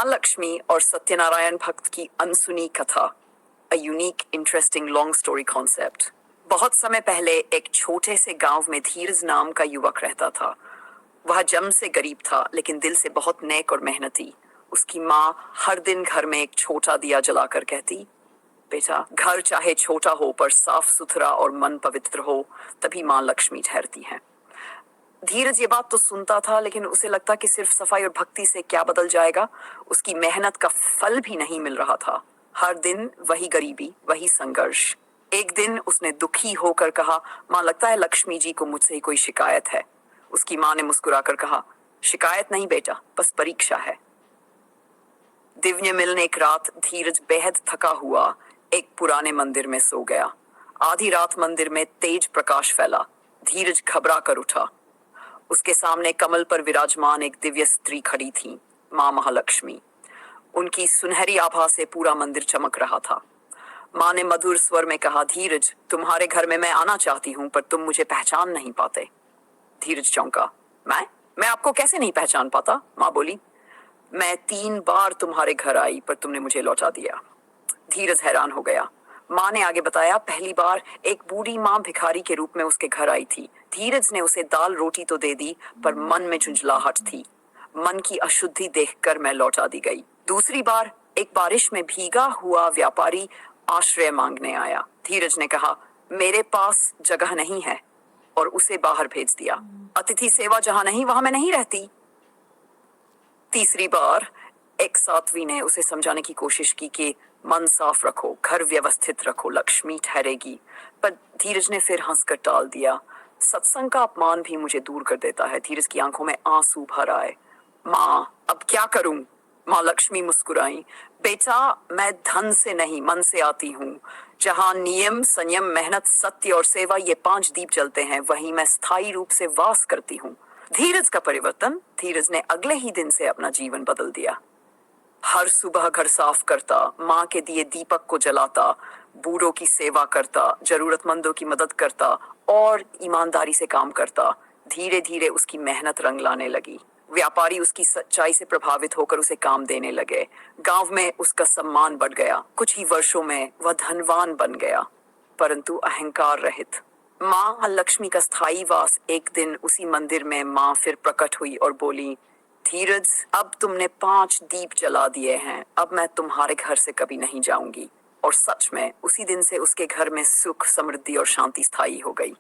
मां लक्ष्मी और सत्यनारायण भक्त की अनसुनी कथा, a unique interesting long story concept. बहुत समय पहले एक छोटे से गांव में धीरज नाम का युवक रहता था। वह जन्म से गरीब था, लेकिन दिल से बहुत नेक और मेहनती। उसकी माँ हर दिन घर में एक छोटा दिया जलाकर कहती, बेटा, घर चाहे छोटा हो पर साफ सुथरा और मन पवित्र हो, तभी माँ लक्ष्मी ठहरती है। धीरज ये बात तो सुनता था, लेकिन उसे लगता कि सिर्फ सफाई और भक्ति से क्या बदल जाएगा। उसकी मेहनत का फल भी नहीं मिल रहा था। हर दिन वही गरीबी, वही संघर्ष। एक दिन उसने दुखी होकर कहा, माँ, लगता है लक्ष्मी जी को मुझसे ही कोई शिकायत है। उसकी माँ ने मुस्कुराकर कहा, शिकायत नहीं बेटा, बस परीक्षा है। दिव्य मिलने एक रात धीरज बेहद थका हुआ एक पुराने मंदिर में सो गया। आधी रात मंदिर में तेज प्रकाश फैला। धीरज घबरा कर उठा। उसके सामने कमल पर विराजमान एक दिव्य स्त्री खड़ी थी, मां महालक्ष्मी। उनकी सुनहरी आभा से पूरा मंदिर चमक रहा था। मां ने मधुर स्वर में कहा, धीरज, तुम्हारे घर में मैं आना चाहती हूं, पर तुम मुझे पहचान नहीं पाते। धीरज चौंका। मैं आपको कैसे नहीं पहचान पाता? मां बोली, मैं 3 बार तुम्हारे घर आई, पर तुमने मुझे लौटा दिया। धीरज हैरान हो गया। माँ ने आगे बताया, पहली बार एक बूढ़ी माँ भिखारी के रूप में उसके घर आई थी। धीरज ने उसे दाल रोटी तो दे दी, पर मन में झुंझलाहट थी। मन की अशुद्धि देखकर मैं लौटा दी गई। दूसरी बार एक बारिश में भीगा हुआ व्यापारी आश्रय मांगने आया। धीरज ने कहा, मेरे पास जगह नहीं है, और उसे बाहर भेज दिया। अतिथि सेवा जहां नहीं, वहां मैं नहीं रहती। तीसरी बार एक साध्वी ने उसे समझाने की कोशिश की कि मन साफ रखो, घर व्यवस्थित रखो, लक्ष्मी ठहरेगी। पर धीरज ने फिर हंसकर टाल दिया। सत्संग का अपमान भी मुझे दूर कर देता है। धीरज की आंखों में आंसू भर आए। माँ, अब क्या करूं? माँ लक्ष्मी मुस्कुराई, बेटा, मैं धन से नहीं, मन से आती हूँ। जहाँ नियम, संयम, मेहनत, सत्य और सेवा, ये 5 दीप जलते हैं, वहीं मैं स्थायी रूप से वास करती हूँ। धीरज का परिवर्तन। धीरज ने अगले ही दिन से अपना जीवन बदल दिया। हर सुबह घर साफ करता, माँ के दिए दीपक को जलाता, बूढ़ों की सेवा करता, जरूरतमंदों की मदद करता और ईमानदारी से काम करता। धीरे धीरे उसकी मेहनत रंग लाने लगी। व्यापारी उसकी सच्चाई से प्रभावित होकर उसे काम देने लगे। गांव में उसका सम्मान बढ़ गया। कुछ ही वर्षों में वह धनवान बन गया, परंतु अहंकार रहित। माँ लक्ष्मी का स्थायी वास। एक दिन उसी मंदिर में माँ फिर प्रकट हुई और बोली, धीरज, अब तुमने 5 दीप जला दिए हैं, अब मैं तुम्हारे घर से कभी नहीं जाऊंगी। और सच में उसी दिन से उसके घर में सुख, समृद्धि और शांति स्थायी हो गई।